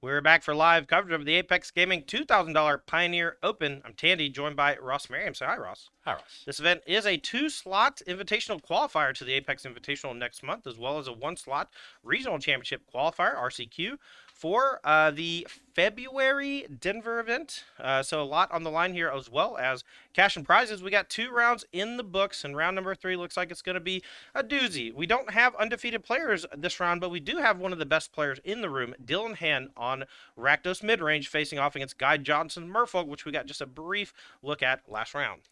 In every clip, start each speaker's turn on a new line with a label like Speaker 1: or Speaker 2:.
Speaker 1: We're back for live coverage of the Apex Gaming $2,000 Pioneer Open. I'm Tandy, joined by Ross Merriam. Say hi, Ross.
Speaker 2: Hi, Ross.
Speaker 1: This event is a two-slot invitational qualifier to the Apex Invitational next month, as well as a one-slot regional championship qualifier, RCQ, for the February Denver event. So a lot on the line here, as well as cash and prizes. We got 2 rounds in the books, and round number 3 looks like it's going to be a doozy. We don't have undefeated players this round, but we do have one of the best players in the room, Dylan Han, on Rakdos Midrange, facing off against Guy Johnson Merfolk, which we got just a brief look at last round.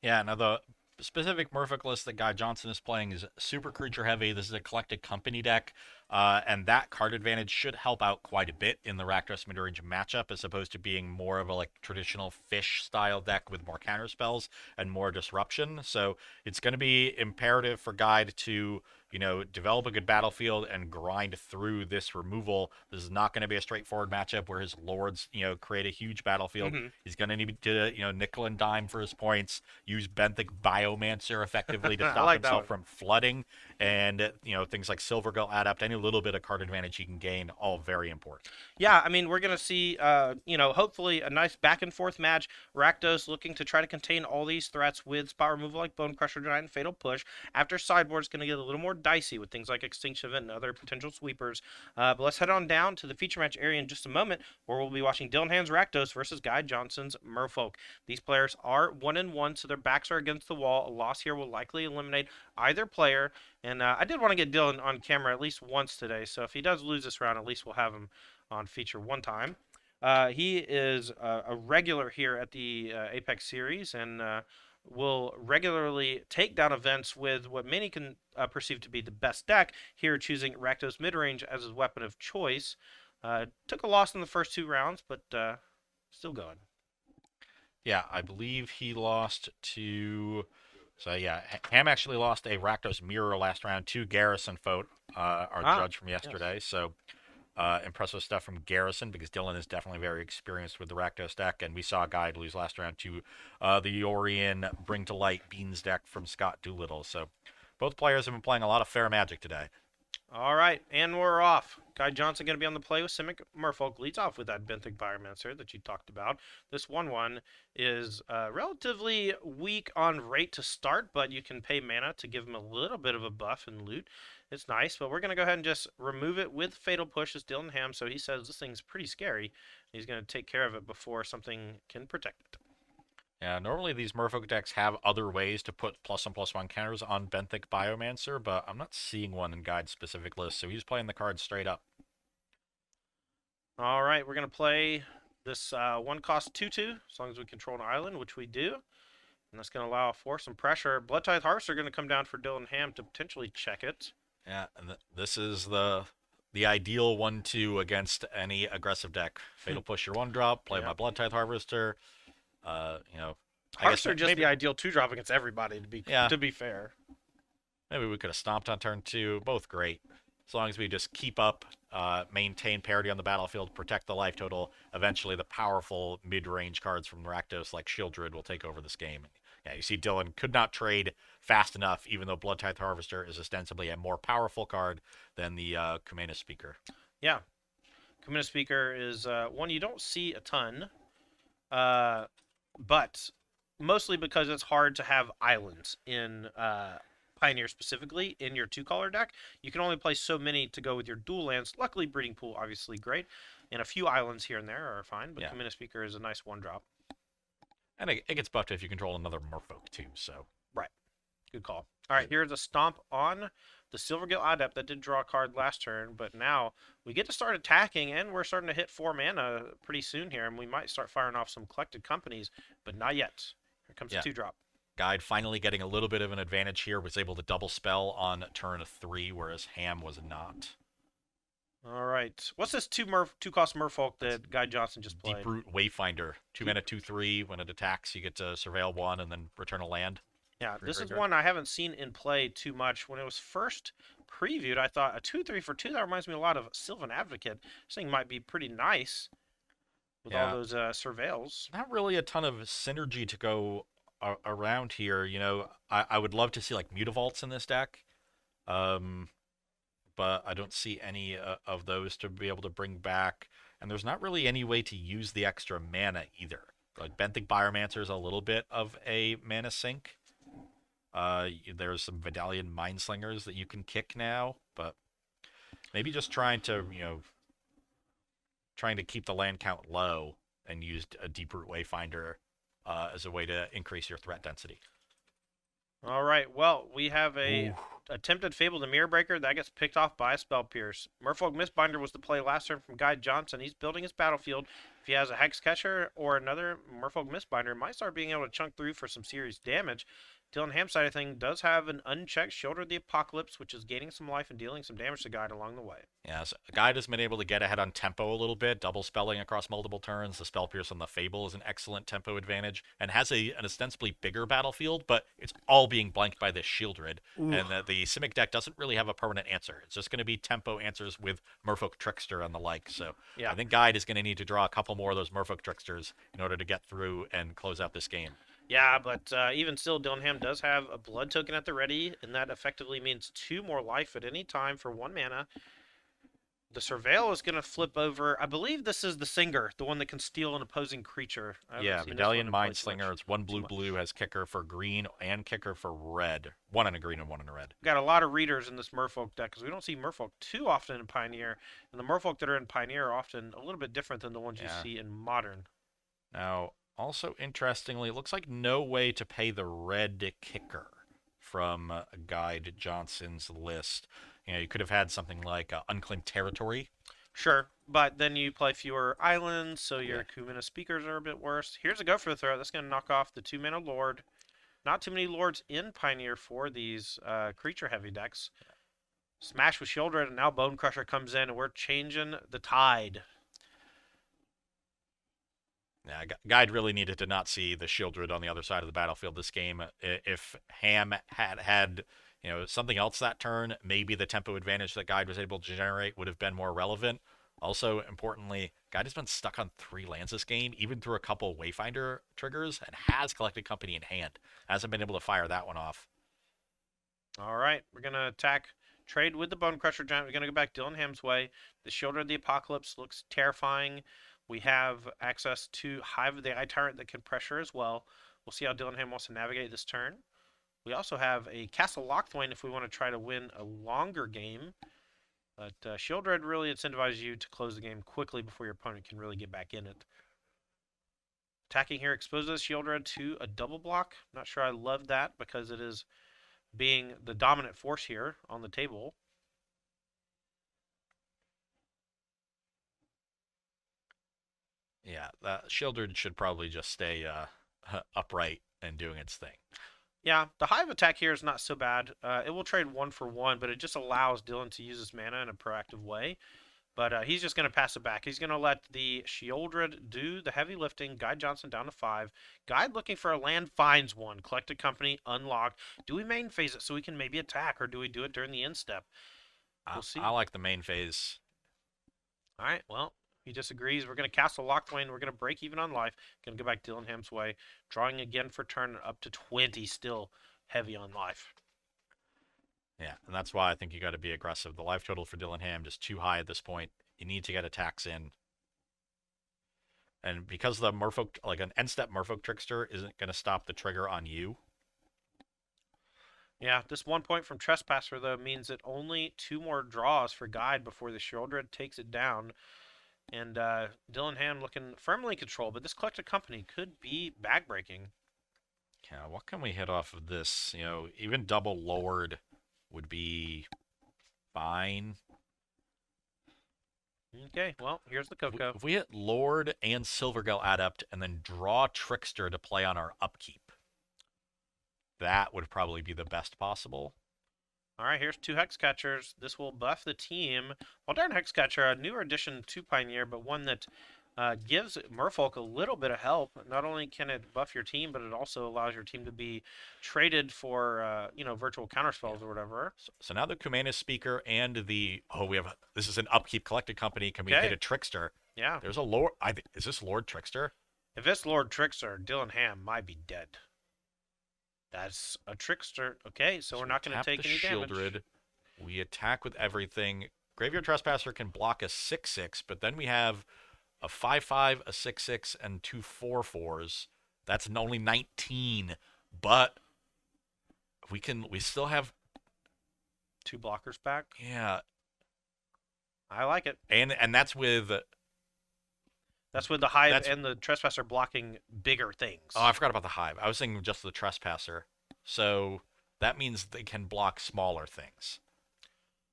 Speaker 2: Yeah, now the specific Merfolk list that Guy Johnson is playing is super creature heavy. This is a collected company deck, and that card advantage should help out quite a bit in the Rakdos midrange matchup, as opposed to being more of a traditional fish style deck with more counter spells and more disruption. So it's going to be imperative for Guy to develop a good battlefield and grind through this removal. This is not going to be a straightforward matchup where his lords, create a huge battlefield.
Speaker 1: Mm-hmm.
Speaker 2: He's going to need to, nickel and dime for his points, use Benthic Biomancer effectively to
Speaker 1: I
Speaker 2: stop
Speaker 1: like that
Speaker 2: himself
Speaker 1: one.
Speaker 2: from flooding, and, things like Silver Gull Adept, any little bit of card advantage he can gain, all very important.
Speaker 1: Yeah, I mean, we're going to see, hopefully a nice back and forth match. Rakdos looking to try to contain all these threats with spot removal like Bone Crusher Giant and Fatal Push. After Sideboard is going to get a little more dicey with things like Extinction Event and other potential sweepers. But let's head on down to the feature match area in just a moment, where we'll be watching Dylan Hand's Rakdos versus Guy Johnson's Merfolk. These players are 1-1, so their backs are against the wall. A loss here will likely eliminate either player. And I did want to get Dylan on camera at least once today, so if he does lose this round, at least we'll have him on feature one time. He is a regular here at the Apex series, and will regularly take down events with what many can perceive to be the best deck, here choosing Rakdos midrange as his weapon of choice. Took a loss in the first 2 rounds, but still going.
Speaker 2: Yeah, I believe he lost to. So yeah, Ham actually lost a Rakdos mirror last round to Garrison Fote, our judge from yesterday.
Speaker 1: Yes.
Speaker 2: So impressive stuff from Garrison, because Dylan is definitely very experienced with the Rakdos deck, and we saw a guy lose last round to the Orion Bring to Light Beans deck from Scott Doolittle. So both players have been playing a lot of fair magic today.
Speaker 1: All right, and we're off. Guy Johnson going to be on the play with Simic. Merfolk leads off with that Benthic Biomancer that you talked about. This 1-1 is relatively weak on rate to start, but you can pay mana to give him a little bit of a buff and loot. It's nice, but we're going to go ahead and just remove it with Fatal Push as Dylan Ham, so he says this thing's pretty scary. He's going to take care of it before something can protect it.
Speaker 2: Yeah, normally these Merfolk decks have other ways to put +1/+1 counters on Benthic Biomancer, but I'm not seeing one in Guide's specific list, so he's playing the card straight up.
Speaker 1: All right, we're going to play this 1-cost 2/2, as long as we control an island, which we do. And that's going to allow for some pressure. Blood Tithe Harvester going to come down for Dylan Ham to potentially check it.
Speaker 2: Yeah, and this is the ideal 1/2 against any aggressive deck. Fatal Push your 1-drop, play my Blood Tithe Harvester. I guess
Speaker 1: Harvester just
Speaker 2: maybe
Speaker 1: the ideal 2-drop against everybody, to be fair.
Speaker 2: maybe we could have stomped on turn 2. Both great. As long as we just keep up, maintain parity on the battlefield, protect the life total, eventually the powerful mid-range cards from Rakdos like Shield Druid will take over this game. Yeah, you see Dylan could not trade fast enough, even though Blood Tithe Harvester is ostensibly a more powerful card than the Kumena Speaker.
Speaker 1: Yeah. Kumena Speaker is one you don't see a ton, but mostly because it's hard to have islands in Pioneer specifically in your 2-color deck. You can only play so many to go with your dual lands. Luckily, Breeding Pool, obviously great. And a few islands here and there are fine, but Kumena Speaker is a nice 1-drop.
Speaker 2: And it gets buffed if you control another Merfolk, too, so.
Speaker 1: Right. Good call. All right, here's a stomp on the Silvergill Adept that did draw a card last turn, but now we get to start attacking, and we're starting to hit 4 mana pretty soon here, and we might start firing off some collected companies, but not yet. Here comes a 2-drop.
Speaker 2: Guide finally getting a little bit of an advantage here, was able to double spell on turn 3, whereas Ham was not.
Speaker 1: All right. What's this 2-cost Merfolk that Guy Johnson just played?
Speaker 2: Deep-Root Wayfinder. 2 mana, 2/3. When it attacks, you get to surveil 1 and then return a land.
Speaker 1: Yeah, this is one I haven't seen in play too much. When it was first previewed, I thought a 2/3 for 2, that reminds me a lot of Sylvan Advocate. This thing might be pretty nice with all those surveils.
Speaker 2: Not really a ton of synergy to go around here. I would love to see like Mutavaults in this deck. but I don't see any of those to be able to bring back. And there's not really any way to use the extra mana either. Like Benthic Biomancer is a little bit of a mana sink. There's some Vidalian Mindslingers that you can kick now, but maybe just trying to keep the land count low and use a Deep Root Wayfinder as a way to increase your threat density.
Speaker 1: All right. Well, we have a
Speaker 2: Ooh.
Speaker 1: attempted Fable the Mirror Breaker that gets picked off by a Spell Pierce. Merfolk Mistbinder was the play last turn from Guy Johnson. He's building his battlefield. If he has a Hex Catcher or another Merfolk Mistbinder, might start being able to chunk through for some serious damage. Dylan Ham's side of thing does have an unchecked Shoulder of the Apocalypse, which is gaining some life and dealing some damage to Guide along the way.
Speaker 2: Yeah, so Guide has been able to get ahead on tempo a little bit, double spelling across multiple turns. The Spell Pierce on the Fable is an excellent tempo advantage and has an ostensibly bigger battlefield, but it's all being blanked by this Shieldred.
Speaker 1: Ooh.
Speaker 2: And the Simic deck doesn't really have a permanent answer. It's just going to be tempo answers with Merfolk Trickster and the like. So
Speaker 1: Yeah.
Speaker 2: I think Guide is going to need to draw a couple more of those Merfolk Tricksters in order to get through and close out this game.
Speaker 1: Yeah, but even still, Dylan Ham does have a blood token at the ready, and that effectively means 2 more life at any time for 1 mana. The Surveil is going to flip over. I believe this is the Singer, the one that can steal an opposing creature.
Speaker 2: Yeah, Medallion Mindslinger. It's 1 blue has kicker for green and kicker for red. 1 in a green and 1 in a red.
Speaker 1: We've got a lot of readers in this Merfolk deck because we don't see Merfolk too often in Pioneer, and the Merfolk that are in Pioneer are often a little bit different than the ones you see in Modern.
Speaker 2: Now, also interestingly, it looks like no way to pay the red kicker from Guide Johnson's list. You know, you could have had something like Unclaimed Territory.
Speaker 1: Sure, but then you play fewer islands, so your Kumina speakers are a bit worse. Here's a go for the throw. That's going to knock off the 2-mana Lord. Not too many Lords in Pioneer for these creature-heavy decks. Smash with Shieldred, and now Bone Crusher comes in, and we're changing the tide.
Speaker 2: Yeah, Guide really needed to not see the Shieldred on the other side of the battlefield this game. If Ham had something else that turn, maybe the tempo advantage that Guide was able to generate would have been more relevant. Also, importantly, Guide has been stuck on 3 lands this game, even through a couple Wayfinder triggers, and has Collected Company in hand. Hasn't been able to fire that one off.
Speaker 1: All right, we're going to attack, trade with the Bone Crusher Giant. We're going to go back Dylan Ham's way. The Shoulder of the Apocalypse looks terrifying. We have access to Hive of the Eye Tyrant that can pressure as well. We'll see how Dylan Ham wants to navigate this turn. We also have a Castle Lockthwain if we want to try to win a longer game. But Shieldred really incentivizes you to close the game quickly before your opponent can really get back in it. Attacking here exposes Shieldred to a double block. Not sure I love that because it is being the dominant force here on the table.
Speaker 2: Yeah, Shieldred should probably just stay upright and doing its thing.
Speaker 1: Yeah, the Hive attack here is not so bad. It will trade 1 for 1, but it just allows Dylan to use his mana in a proactive way. But he's just going to pass it back. He's going to let the Shieldred do the heavy lifting. Guide Johnson down to 5. Guide looking for a land, finds one. Collected Company, unlocked. Do we main phase it so we can maybe attack, or do we do it during the end step? We'll see.
Speaker 2: I like the main phase.
Speaker 1: All right, well, he disagrees. We're going to Castle Lockthwain. We're going to break even on life. Going to go back Dylan Ham's way. Drawing again for turn up to 20. Still heavy on life.
Speaker 2: Yeah, and that's why I think you got to be aggressive. The life total for Dylan Ham is too high at this point. You need to get attacks in. And because the Merfolk, like an end-step Merfolk Trickster, isn't going to stop the trigger on you.
Speaker 1: Yeah, this 1 point from Trespasser, though, means that only 2 more draws for Guide before the Shieldred takes it down. And Dylan Ham looking firmly in control, but this Collected Company could be backbreaking.
Speaker 2: Yeah, what can we hit off of this? You know, even double Lord would be fine.
Speaker 1: Okay, well, here's the Coco.
Speaker 2: If we hit Lord and Silvergale Adept and then draw Trickster to play on our upkeep, that would probably be the best possible.
Speaker 1: All right, here's 2 Hexcatchers. This will buff the team. Modern Hexcatcher, a newer addition to Pioneer, but one that gives Merfolk a little bit of help. Not only can it buff your team, but it also allows your team to be traded for, virtual counterspells or whatever.
Speaker 2: So now the Kumena Speaker and this is an upkeep Collected Company. Can we hit a Trickster?
Speaker 1: Yeah.
Speaker 2: There's a Lord. Is this Lord Trickster?
Speaker 1: If it's Lord Trickster, Dylan Ham might be dead. That's a Trickster. Okay, so we're not going to take any damage.
Speaker 2: We attack with everything. Graveyard Trespasser can block a 6/6, but then we have a 5/5, a 6/6, and two 4/4s. That's only 19, but we still have
Speaker 1: 2 blockers back.
Speaker 2: yeah,
Speaker 1: I like it.
Speaker 2: and that's with
Speaker 1: That's with the Hive
Speaker 2: that's
Speaker 1: and the Trespasser blocking bigger things.
Speaker 2: oh I forgot about the Hive. I was thinking just the Trespasser. So that means they can block smaller things,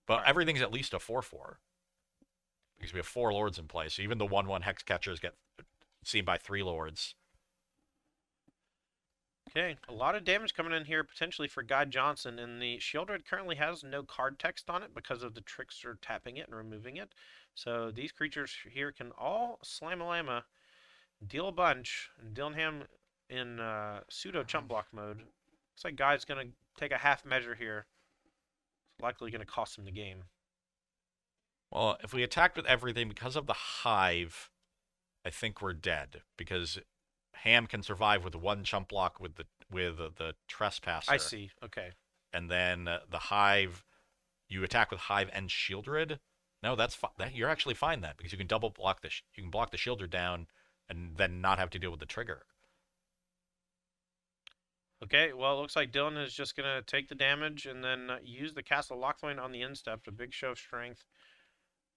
Speaker 2: but
Speaker 1: Right.
Speaker 2: everything's at least a 4/4 because we have 4 lords in play. So even the 1/1 hex catchers get seen by 3 lords.
Speaker 1: Okay, a lot of damage coming in here potentially for Guy Johnson, and the Shieldred currently has no card text on it because of the Trickster tapping it and removing it. So these creatures here can all slam-a-lama, deal a bunch, and Dillingham in pseudo chump block mode. Looks like Guy's going to take a half measure here. It's likely going to cost him the game.
Speaker 2: Well, if we attacked with everything because of the Hive, I think we're dead because Ham can survive with 1 chump block with the Trespasser.
Speaker 1: I see. Okay.
Speaker 2: And then the Hive, you attack with Hive and Shieldred. No, that's you're actually fine then because you can double block you can block the Shieldred down and then not have to deal with the trigger.
Speaker 1: Okay, well, it looks like Dylan is just going to take the damage and then use the Castle Lockthwain on the instep. A big show of strength.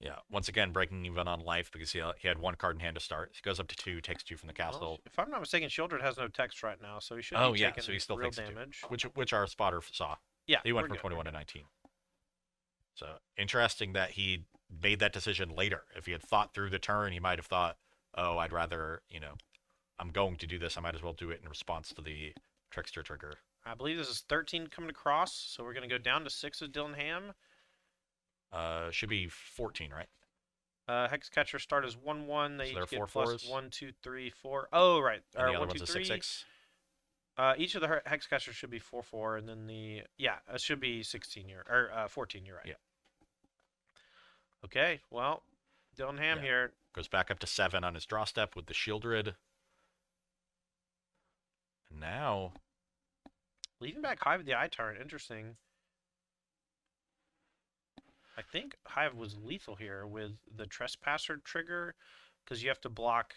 Speaker 2: Yeah, once again, breaking even on life because he had 1 card in hand to start. He goes up to 2, takes 2 from the castle.
Speaker 1: Well, if I'm not mistaken, Shieldred has no text right now, so he should
Speaker 2: Oh
Speaker 1: be
Speaker 2: yeah,
Speaker 1: taking
Speaker 2: so he still
Speaker 1: real
Speaker 2: takes 2,
Speaker 1: damage.
Speaker 2: which our spotter saw.
Speaker 1: Yeah,
Speaker 2: He went
Speaker 1: we're
Speaker 2: from
Speaker 1: good,
Speaker 2: 21
Speaker 1: we're
Speaker 2: to
Speaker 1: good.
Speaker 2: 19. So interesting that he made that decision later. If he had thought through the turn, he might have thought, "Oh, I'd rather, I'm going to do this. I might as well do it in response to the Trickster trigger."
Speaker 1: I believe this is 13 coming across, so we're going to go down to 6 with Dylan Ham.
Speaker 2: Should be 14, right?
Speaker 1: Hexcatcher start as 1/1. They
Speaker 2: So there are
Speaker 1: each get
Speaker 2: 4
Speaker 1: plus
Speaker 2: 4s.
Speaker 1: 1, 2, 3, 4. Oh, right.
Speaker 2: And the other
Speaker 1: 1,
Speaker 2: one's
Speaker 1: 2,
Speaker 2: a
Speaker 1: 3.
Speaker 2: 6/6.
Speaker 1: Each of the Hexcatchers should be 4/4, and then it should be 16 year or 14. You're right.
Speaker 2: Yeah.
Speaker 1: Okay. Well, Dylan Ham
Speaker 2: Yeah.
Speaker 1: here.
Speaker 2: Goes back up to 7 on his draw step with the Shieldred. And now,
Speaker 1: Leaving back Hive of the Eye Tyrant. Interesting. I think Hive was lethal here with the Trespasser trigger because you have to block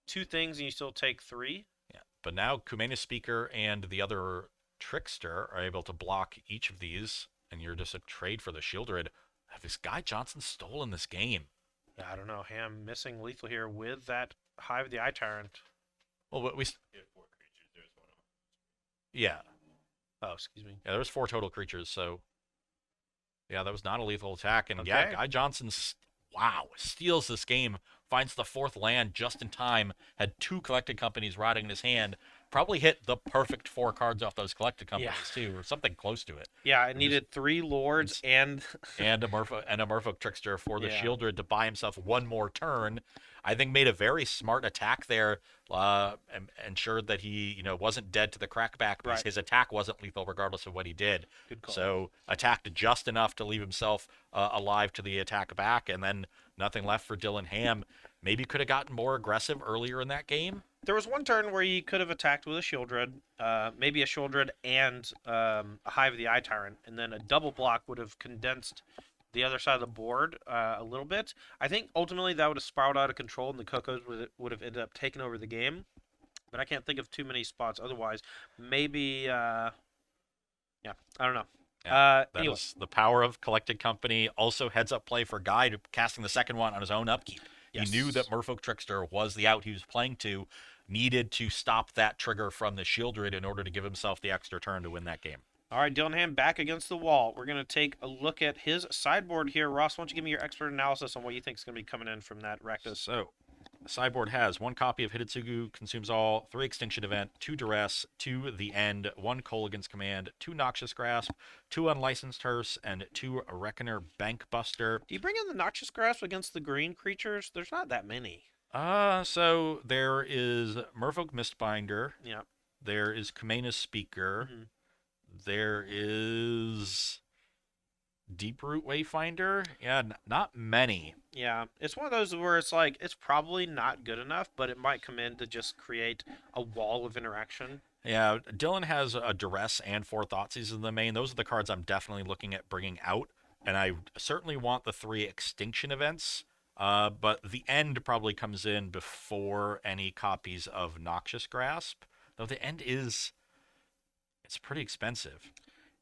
Speaker 1: 2 things and you still take 3.
Speaker 2: yeah. But now Kumena's Speaker and the other Trickster are able to block each of these, and you're just a trade for the Shieldred. Have this Guy Johnson stolen this game?
Speaker 1: Yeah, I don't know. Ham missing lethal here with that Hive of the Eye Tyrant.
Speaker 2: Well, yeah.
Speaker 1: Oh, excuse me.
Speaker 2: Yeah, there was 4 total creatures, so yeah, that was not a lethal attack. And
Speaker 1: Okay.
Speaker 2: yeah, Guy Johnson, steals this game, finds the 4th land just in time, had 2 collected companies rotting in his hand, probably hit the perfect 4 cards off those collected companies too, or something close to it.
Speaker 1: Yeah, I needed 3 lords and
Speaker 2: And a Merfolk Trickster for the
Speaker 1: Yeah.
Speaker 2: Shieldred to buy himself 1 more turn. I think made a very smart attack there, and ensured that he, wasn't dead to the crackback because
Speaker 1: Right.
Speaker 2: his attack wasn't lethal regardless of what he did.
Speaker 1: Good call.
Speaker 2: So attacked just enough to leave himself alive to the attack back, and then nothing left for Dylan Ham. Maybe could have gotten more aggressive earlier in that game.
Speaker 1: there was one turn where he could have attacked with a Shieldred, maybe a Shieldred and a Hive of the Eye Tyrant, and then a double block would have condensed the other side of the board a little bit. I think ultimately that would have spiraled out of control, and the Cocos would have ended up taking over the game. But I can't think of too many spots otherwise. Maybe, yeah, I don't know.
Speaker 2: That
Speaker 1: Anyway,
Speaker 2: is the power of collected company. Also heads up play for Guy to casting the second one on his own upkeep.
Speaker 1: Yes.
Speaker 2: He knew that Merfolk Trickster was the out he was playing to, needed to stop that trigger from the Shieldred in order to give himself the extra turn to win that game.
Speaker 1: all right, Dylan Ham back against the wall. We're going to take a look at his sideboard here. Ross, why don't you give me your expert analysis on what you think is going to be coming in from that Rakdos?
Speaker 2: So, the sideboard has 1 copy of Hidetsugu Consumes All, 3 Extinction Event, 2 Duress, 2 The End, 1 Kolaghan's Command, 2 Noxious Grasp, 2 Unlicensed Hearse, and 2 Reckoner Bankbuster.
Speaker 1: Do you bring in the Noxious Grasp against the green creatures? There's not that many.
Speaker 2: So there is Merfolk Mistbinder,
Speaker 1: Yeah.
Speaker 2: there is Kumena's Speaker,
Speaker 1: Mhm.
Speaker 2: there is Deeproot Wayfinder. Yeah, not many.
Speaker 1: Yeah. It's one of those where it's like, it's probably not good enough, but it might come in to just create a wall of interaction.
Speaker 2: Yeah, Dylan has a Duress and 4 Thoughtseize in the main. Those are the cards I'm definitely looking at bringing out and I certainly want the 3 extinction events. But the end probably comes in before any copies of Noxious Grasp. Though the end it's pretty expensive.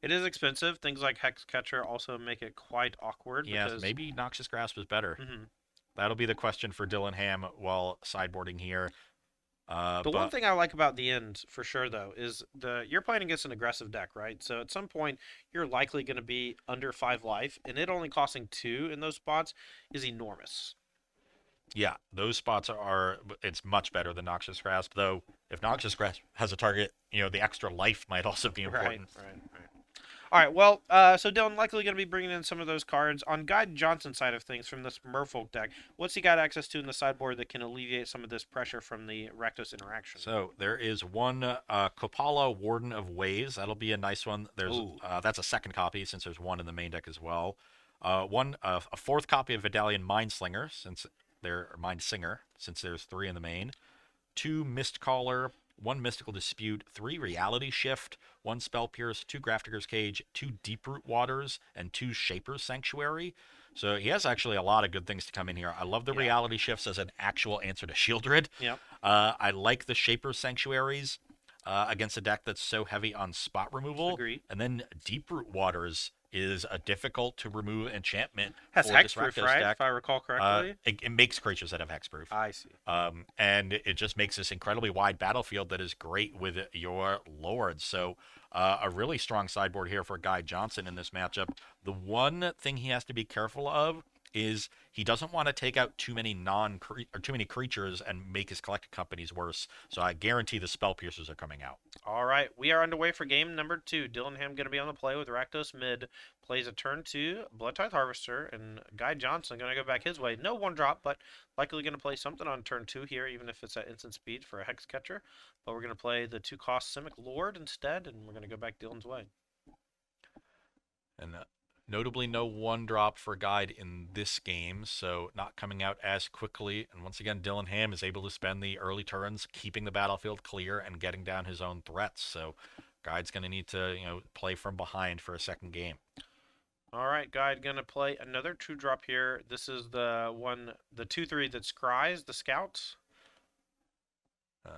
Speaker 1: It is expensive. Things like Hex Catcher also make it quite awkward
Speaker 2: Yeah,
Speaker 1: because.
Speaker 2: maybe Noxious Grasp is better.
Speaker 1: Mhm.
Speaker 2: That'll be the question for Dylan Ham while sideboarding here.
Speaker 1: The one
Speaker 2: But
Speaker 1: thing I like about the end for sure though is you're playing against an aggressive deck, right? So at some point you're likely going to be under 5 life, and it only costing 2 in those spots is enormous.
Speaker 2: yeah, those spots it's much better than Noxious Grasp. Though if Noxious Grasp has a target, the extra life might also be
Speaker 1: Right,
Speaker 2: important.
Speaker 1: right. All right, well, so Dylan likely going to be bringing in some of those cards on Guide Johnson's side of things from this Merfolk deck. What's he got access to in the sideboard that can alleviate some of this pressure from the Rakdos interaction?
Speaker 2: So there is one Kopala Warden of Ways. That'll be a nice one. There's
Speaker 1: Ooh.
Speaker 2: that's a second copy since there's one in the main deck as well. A fourth copy of Vidalian Mindslinger Mindsinger since there's 3 in the main. 2 Mistcaller, 1 Mystical Dispute, 3 Reality Shift, 1 Spell Pierce, 2 Grafdigger's Cage, 2 Deeproot Waters, and 2 Shaper's Sanctuary. So he has actually a lot of good things to come in here. I love the Reality Shifts as an actual answer to Shieldred.
Speaker 1: Yep.
Speaker 2: I like the Shaper's Sanctuaries against a deck that's so heavy on spot removal.
Speaker 1: Agreed.
Speaker 2: And then Deeproot Waters is a difficult to remove enchantment
Speaker 1: Has
Speaker 2: for this
Speaker 1: hexproof,
Speaker 2: Rakdos
Speaker 1: right?
Speaker 2: deck.
Speaker 1: If I recall correctly.
Speaker 2: It makes creatures that have hexproof.
Speaker 1: I see.
Speaker 2: And it just makes this incredibly wide battlefield that is great with your lords. So a really strong sideboard here for Guy Johnson in this matchup. The one thing he has to be careful of is he doesn't want to take out too many too many creatures and make his collected companies worse. So I guarantee the spell piercers are coming out.
Speaker 1: All right, we are underway for game number 2. Dylan Ham going to be on the play with Rakdos mid. Plays a turn 2 Bloodtithe Harvester, and Guy Johnson going to go back his way. No 1-drop, but likely going to play something on turn 2 here, even if it's at instant speed for a Hex Catcher. But we're going to play the 2-cost Simic Lord instead, and we're going to go back Dylan's way.
Speaker 2: And notably no 1-drop for Guide in this game, so not coming out as quickly. And once again, Dylan Ham is able to spend the early turns keeping the battlefield clear and getting down his own threats. So Guide's going to need to, play from behind for a second game.
Speaker 1: All right, Guide going to play another 2-drop here. This is the 2/3 that scries the scouts.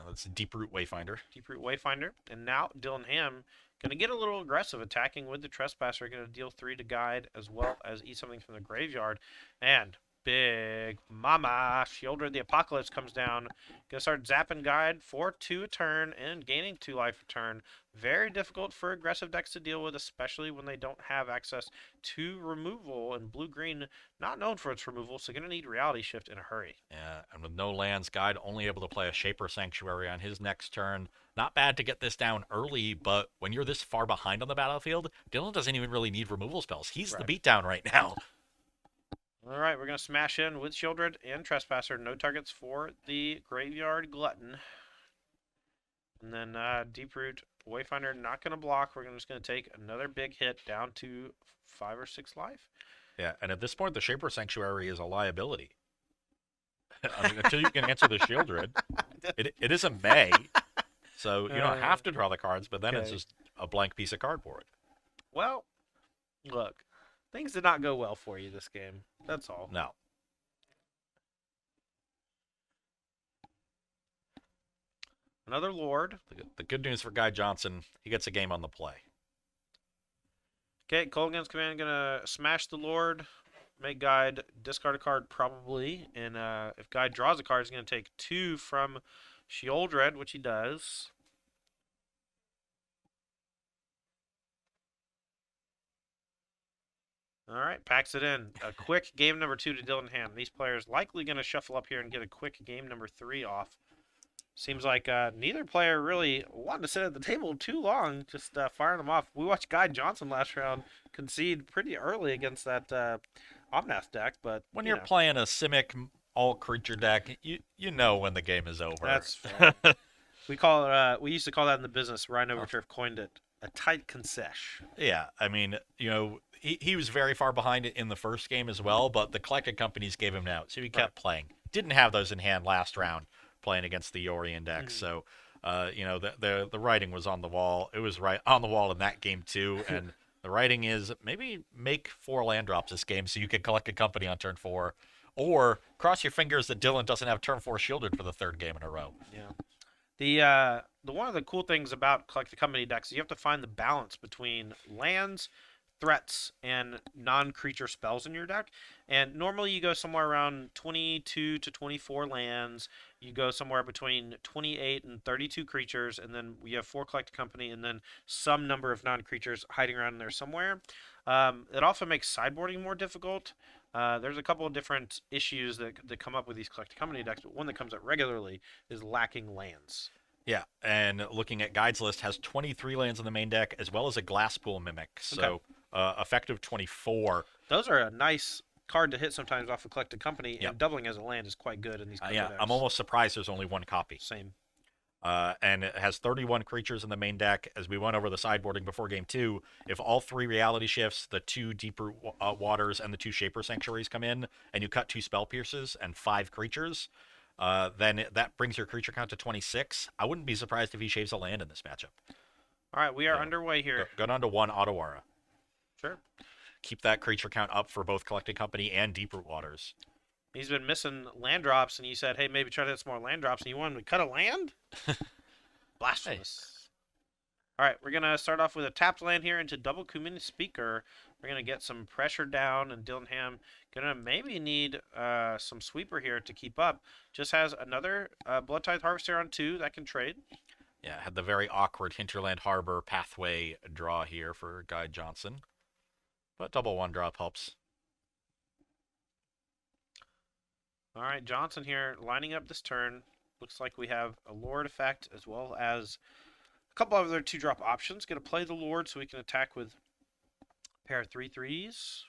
Speaker 2: That's Deeproot Wayfinder.
Speaker 1: Deeproot Wayfinder. And now Dylan Ham going to get a little aggressive, attacking with the Trespasser. Going to deal 3 to Guide, as well as eat something from the graveyard. And Big Mama Shieldred the Apocalypse comes down. Gonna start zapping Guide for 2 a turn and gaining 2 life a turn. Very difficult for aggressive decks to deal with, especially when they don't have access to removal. And blue-green, not known for its removal, so gonna need Reality Shift in a hurry.
Speaker 2: Yeah, and with no lands, Guide only able to play a Shaper Sanctuary on his next turn. Not bad to get this down early, but when you're this far behind on the battlefield, Dylan doesn't even really need removal spells. He's the beatdown right now.
Speaker 1: All right, we're going to smash in with Shieldred and Trespasser. No targets for the Graveyard Glutton. And then Deeproot Wayfinder not going to block. We're just going to take another big hit down to 5 or 6 life.
Speaker 2: Yeah, and at this point, the Shaper Sanctuary is a liability. I mean, until you can answer the Shieldred, it is a May, so you don't have to draw the cards, but then it's just a blank piece of cardboard.
Speaker 1: Well, look. Things did not go well for you this game. That's all.
Speaker 2: No.
Speaker 1: Another Lord.
Speaker 2: The good news for Guy Johnson, he gets a game on the play.
Speaker 1: Okay, Colgan's command gonna smash the Lord, make Guide discard a card probably, and if Guide draws a card, he's gonna take 2 from Shieldred, which he does. All right, packs it in. A quick game number 2 to Dylan Ham. These players likely going to shuffle up here and get a quick game number 3 off. Seems like neither player really wanted to sit at the table too long, just firing them off. We watched Guy Johnson last round concede pretty early against that Omnath deck, but
Speaker 2: when you're playing a Simic all-creature deck, you know when the game is over.
Speaker 1: That's fair. We used to call that in the business, Rhino Overturf coined it, a tight concession.
Speaker 2: Yeah, I mean, he was very far behind it in the first game as well, but the collected companies gave him an out, so he kept playing. Didn't have those in hand last round playing against the Yorion deck, so the writing was on the wall. It was right on the wall in that game too, and The writing is maybe make 4 land drops this game so you can collect a company on turn 4, or cross your fingers that Dylan doesn't have turn 4 shielded for the 3rd game in a row.
Speaker 1: Yeah. The one of the cool things about collect the company decks is you have to find the balance between lands, threats, and non-creature spells in your deck. And normally you go somewhere around 22 to 24 lands. You go somewhere between 28 and 32 creatures, and then we have 4 collect company, and then some number of non-creatures hiding around in there somewhere. It also makes sideboarding more difficult. There's a couple of different issues that come up with these collect company decks, but one that comes up regularly is lacking lands.
Speaker 2: Yeah, and looking at Guide's list, has 23 lands in the main deck, as well as a Glasspool Mimic.
Speaker 1: Okay.
Speaker 2: So effective 24.
Speaker 1: Those are a nice card to hit sometimes off a collected company,
Speaker 2: Yep.
Speaker 1: and doubling as a land is quite good in these
Speaker 2: Yeah,
Speaker 1: decks.
Speaker 2: I'm almost surprised there's only 1 copy.
Speaker 1: Same.
Speaker 2: And it has 31 creatures in the main deck. As we went over the sideboarding before game 2, if all 3 reality shifts, the 2 deeper waters, and the 2 shaper sanctuaries come in, and you cut 2 spell pierces and 5 creatures, then that brings your creature count to 26. I wouldn't be surprised if he shaves a land in this matchup.
Speaker 1: All right, we are
Speaker 2: So,
Speaker 1: underway here.
Speaker 2: Go down to 1 Ottawara.
Speaker 1: Sure.
Speaker 2: Keep that creature count up for both Collected Company and Deeproot Waters.
Speaker 1: He's been missing land drops, and you said, hey, maybe try to hit some more land drops, and you wanted to cut a land? Blasphemous. All right, we're going to start off with a tapped land here into double Kumina Speaker. We're going to get some pressure down, and Dillingham going to maybe need some sweeper here to keep up. Just has another Blood Tithe Harvester on 2 that can trade.
Speaker 2: Yeah, had the very awkward Hinterland Harbor pathway draw here for Guy Johnson. But double 1 drop helps.
Speaker 1: All right, Johnson here lining up this turn. Looks like we have a Lord effect as well as a couple of other 2-drop options. Going to play the Lord so we can attack with a pair of 3/3s.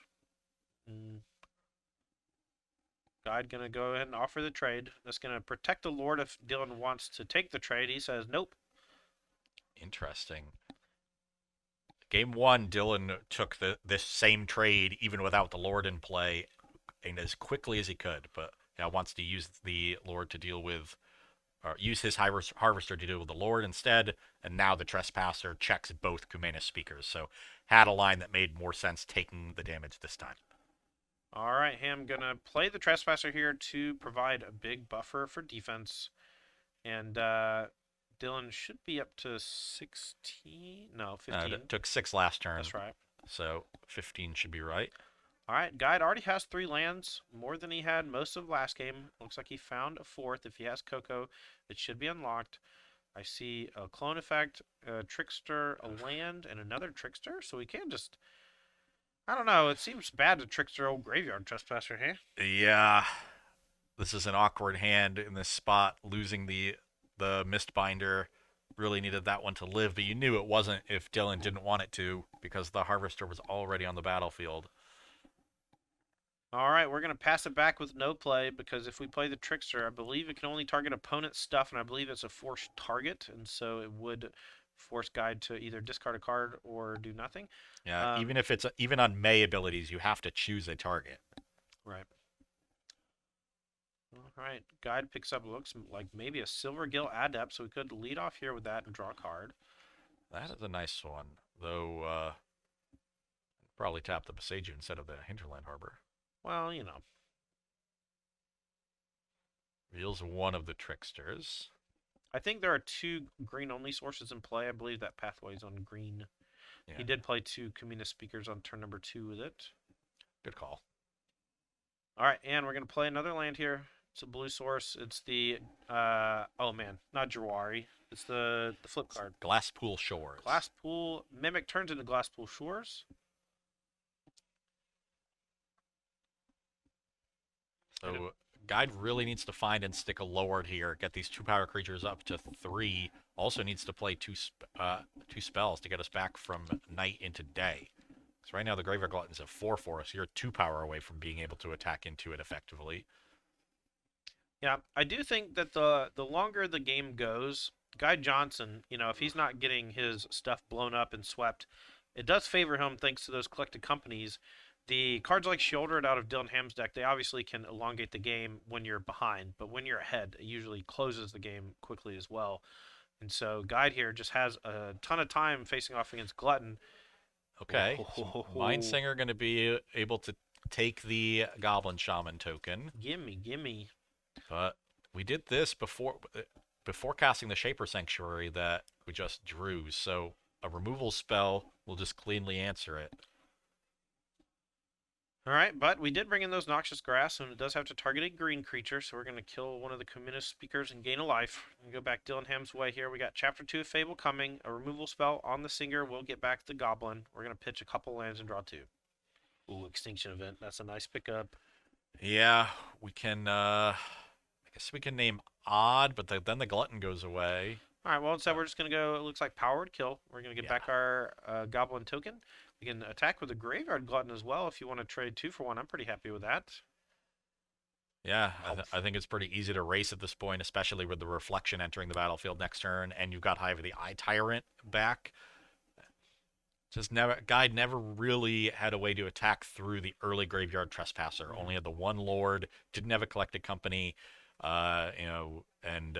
Speaker 1: Guide going to go ahead and offer the trade. That's going to protect the Lord if Dylan wants to take the trade. He says nope.
Speaker 2: Interesting. Game 1, Dylan took this same trade even without the Lord in play, and as quickly as he could, but wants to use the Lord to deal with, or use his Harvester to deal with the Lord instead, and now the Trespasser checks both Kumena Speakers, so had a line that made more sense taking the damage this time.
Speaker 1: All right, Ham going to play the Trespasser here to provide a big buffer for defense, and Dylan should be up to 16, no, 15.
Speaker 2: Took 6 last turn.
Speaker 1: That's right.
Speaker 2: So 15 should be right.
Speaker 1: All right, Guide already has 3 lands, more than he had most of last game. Looks like he found a 4th. If he has Coco, it should be unlocked. I see a Clone Effect, a Trickster, a land, and another Trickster. So we can just, I don't know, it seems bad to Trickster old Graveyard Trespasser here.
Speaker 2: Yeah, this is an awkward hand in this spot. Losing the Mistbinder really needed that one to live, but you knew it wasn't if Dylan didn't want it to, because the Harvester was already on the battlefield.
Speaker 1: All right, we're going to pass it back with no play, because if we play the Trickster, I believe it can only target opponent's stuff, and I believe it's a forced target, and so it would force Guide to either discard a card or do nothing.
Speaker 2: Yeah, even if it's even on May abilities, you have to choose a target.
Speaker 1: Right. All right, Guide picks up, looks like maybe a Silver Gill Adept, so we could lead off here with that and draw a card.
Speaker 2: That is a nice one, though. Probably tap the Besaju instead of the Hinterland Harbor.
Speaker 1: Well, you know.
Speaker 2: Reveals one of the Tricksters.
Speaker 1: I think there are 2 green-only sources in play. I believe that pathway is on green. Yeah. He did play 2 Kumina Speakers on turn number 2 with it.
Speaker 2: Good call.
Speaker 1: All right, and we're going to play another land here. It's a blue source. It's the, oh man, not Jawari. It's the flip card.
Speaker 2: Glasspool Shores.
Speaker 1: Glasspool Mimic turns into Glasspool Shores.
Speaker 2: So Guide really needs to find and stick a Lord here. Get these 2 power creatures up to 3. Also needs to play 2 spells to get us back from night into day. So right now the Graveyard Glutton's at 4 for us. You're 2 power away from being able to attack into it effectively.
Speaker 1: Yeah, I do think that the longer the game goes, Guy Johnson, you know, if he's not getting his stuff blown up and swept, it does favor him thanks to those collected companies. The cards like Shoulder It out of Dylan Ham's deck, they obviously can elongate the game when you're behind, but when you're ahead, it usually closes the game quickly as well. And so Guide here just has a ton of time facing off against Glutton.
Speaker 2: Okay, so Mindsinger going to be able to take the Goblin Shaman token,
Speaker 1: Gimme, gimme.
Speaker 2: but we did this before casting the Shaper Sanctuary that we just drew, so a removal spell will just cleanly answer it.
Speaker 1: All right, but we did bring in those Noxious Grass, and it does have to target a green creature, so we're going to kill one of the communist speakers and gain a life. We go back Dillenham's way here. We got Chapter 2 of Fable coming, a removal spell on the Singer. We'll get back the Goblin. We're going to pitch a couple lands and draw 2. Ooh, Extinction Event. That's a nice pickup.
Speaker 2: Yeah, we can, I guess we can name Odd, but then the Glutton goes away.
Speaker 1: All right, well, instead we're just going to go, it looks like Powered Kill. We're going to get back our Goblin token. We can attack with a Graveyard Glutton as well if you want to trade 2 for 1. I'm pretty happy with that.
Speaker 2: Yeah, I think it's pretty easy to race at this point, especially with the Reflection entering the battlefield next turn, and you've got Hive of the Eye Tyrant back. Guide never really had a way to attack through the early Graveyard Trespasser. Only had the one Lord, didn't have a Collected Company, and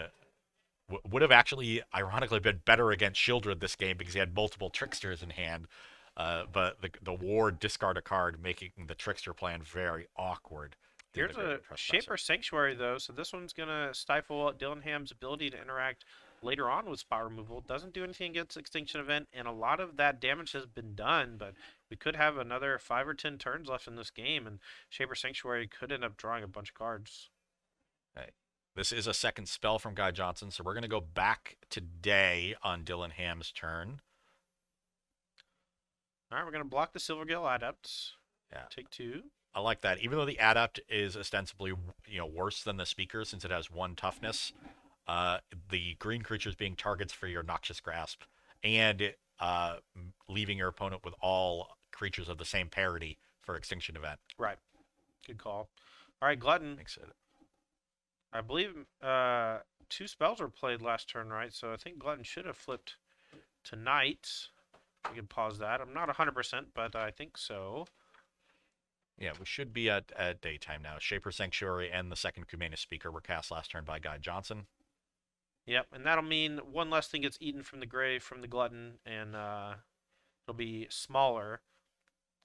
Speaker 2: would have actually, ironically, been better against Shieldred this game because he had multiple Tricksters in hand. But the Ward discard a card, making the Trickster plan very awkward.
Speaker 1: Here's a Shaper Sanctuary, though, so this one's going to stifle Dillenham's ability to interact later on with spot removal. Doesn't do anything against Extinction Event, and a lot of that damage has been done, but we could have another 5 or 10 turns left in this game, and Shaper Sanctuary could end up drawing a bunch of cards.
Speaker 2: Okay. This is a second spell from Guy Johnson, so we're going to go back today on Dillenham's turn.
Speaker 1: All right, we're going to block the Silvergill Adepts.
Speaker 2: Yeah.
Speaker 1: Take 2.
Speaker 2: I like that. Even though the Adept is ostensibly, worse than the Speaker since it has 1 toughness, the green creatures being targets for your Noxious Grasp and leaving your opponent with all creatures of the same parity for Extinction Event.
Speaker 1: Right. Good call. All right, Glutton.
Speaker 2: Makes it.
Speaker 1: I believe 2 spells were played last turn, right? So I think Glutton should have flipped tonight. We can pause that. I'm not 100%, but I think so.
Speaker 2: Yeah, we should be at daytime now. Shaper Sanctuary and the second Kumena Speaker were cast last turn by Guy Johnson.
Speaker 1: Yep, and that'll mean one less thing gets eaten from the grave from the Glutton, and it'll be smaller.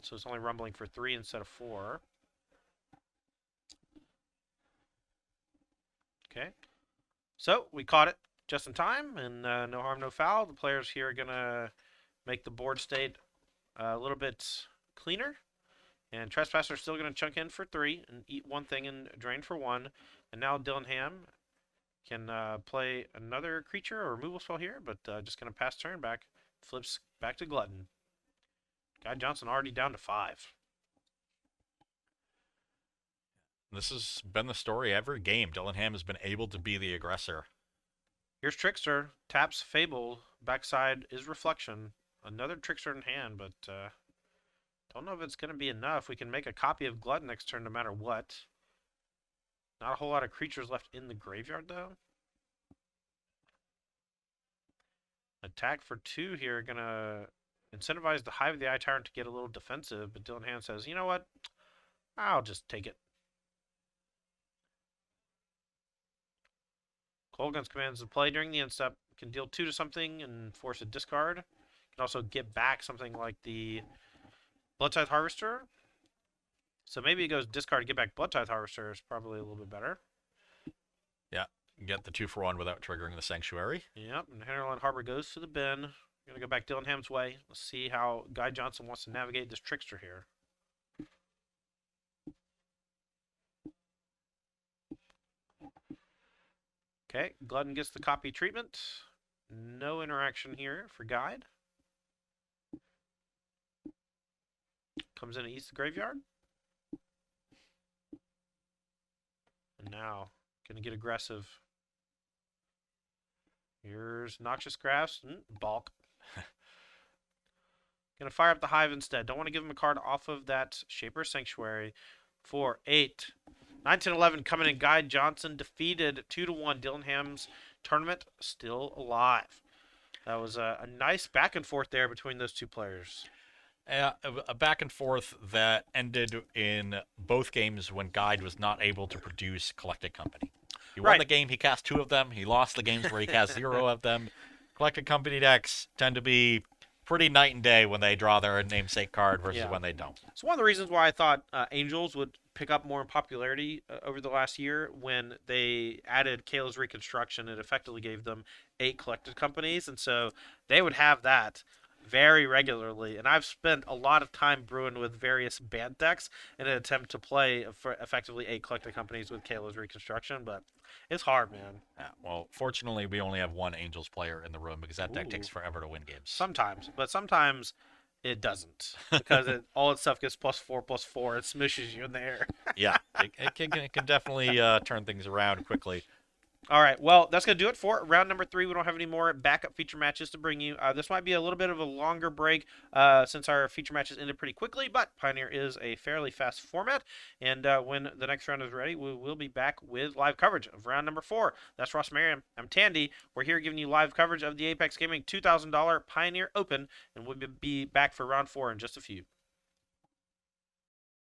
Speaker 1: So it's only rumbling for 3 instead of 4. Okay. So we caught it just in time, and no harm, no foul. The players here are going to make the board state a little bit cleaner. And Trespasser's still going to chunk in for 3 and eat 1 thing and drain for 1. And now Dillenham can play another creature or removal spell here, but just going to pass turn back. Flips back to Glutton. Guy Johnson already down to 5.
Speaker 2: This has been the story every game. Dillenham has been able to be the aggressor.
Speaker 1: Here's Trickster. Taps Fable. Backside is Reflection. Another Trickster in hand, but don't know if it's going to be enough. We can make a copy of Glutton next turn no matter what. Not a whole lot of creatures left in the graveyard, though. Attack for 2 here. Going to incentivize the Hive of the Eye Tyrant to get a little defensive, but Dillenham says, you know what? I'll just take it. Colgan's commands to play during the end step. Can deal 2 to something and force a discard. Can also get back something like the Bloodtithe Harvester. So maybe it goes discard, get back Bloodtithe Harvester is probably a little bit better.
Speaker 2: Yeah, get the 2 for 1 without triggering the Sanctuary.
Speaker 1: Yep, and Hinterland Harbor goes to the bin. We're going to go back Dillenham's way. Let's see how Guy Johnson wants to navigate this Trickster here. Okay, Glutton gets the copy treatment. No interaction here for Guide. Comes in and eats the graveyard. And now, gonna get aggressive. Here's Noxious Grass. Balk. Gonna fire up the Hive instead. Don't want to give him a card off of that Shaper Sanctuary. 4, 8, 9, 10, 11 coming in. Guy Johnson defeated 2-1. Dillenham's tournament still alive. That was a nice back and forth there between those 2 players.
Speaker 2: A back and forth that ended in both games when Guide was not able to produce Collected Company. He won the game, he cast 2 of them. He lost the games where he cast 0 of them. Collected Company decks tend to be pretty night and day when they draw their namesake card versus
Speaker 1: Yeah.
Speaker 2: when they don't.
Speaker 1: It's one of the reasons why I thought Angels would pick up more in popularity over the last year when they added Kayla's Reconstruction. It effectively gave them 8 collected companies, and so they would have that very regularly. And I've spent a lot of time brewing with various band decks in an attempt to play for effectively 8 collected companies with Kayla's Reconstruction, but it's hard, man.
Speaker 2: Yeah, well, fortunately, we only have one Angels player in the room because that deck
Speaker 1: Ooh.
Speaker 2: takes forever to win games.
Speaker 1: Sometimes, but sometimes it doesn't because all its stuff gets +4/+4. It smushes you in the air.
Speaker 2: Yeah, it can definitely turn things around quickly.
Speaker 1: All right, well, that's going to do it for round number 3. We don't have any more backup feature matches to bring you. This might be a little bit of a longer break since our feature matches ended pretty quickly, but Pioneer is a fairly fast format. And when the next round is ready, we will be back with live coverage of round number 4. That's Ross Merriam. I'm Tandy. We're here giving you live coverage of the Apex Gaming $2,000 Pioneer Open, and we'll be back for round 4 in just a few.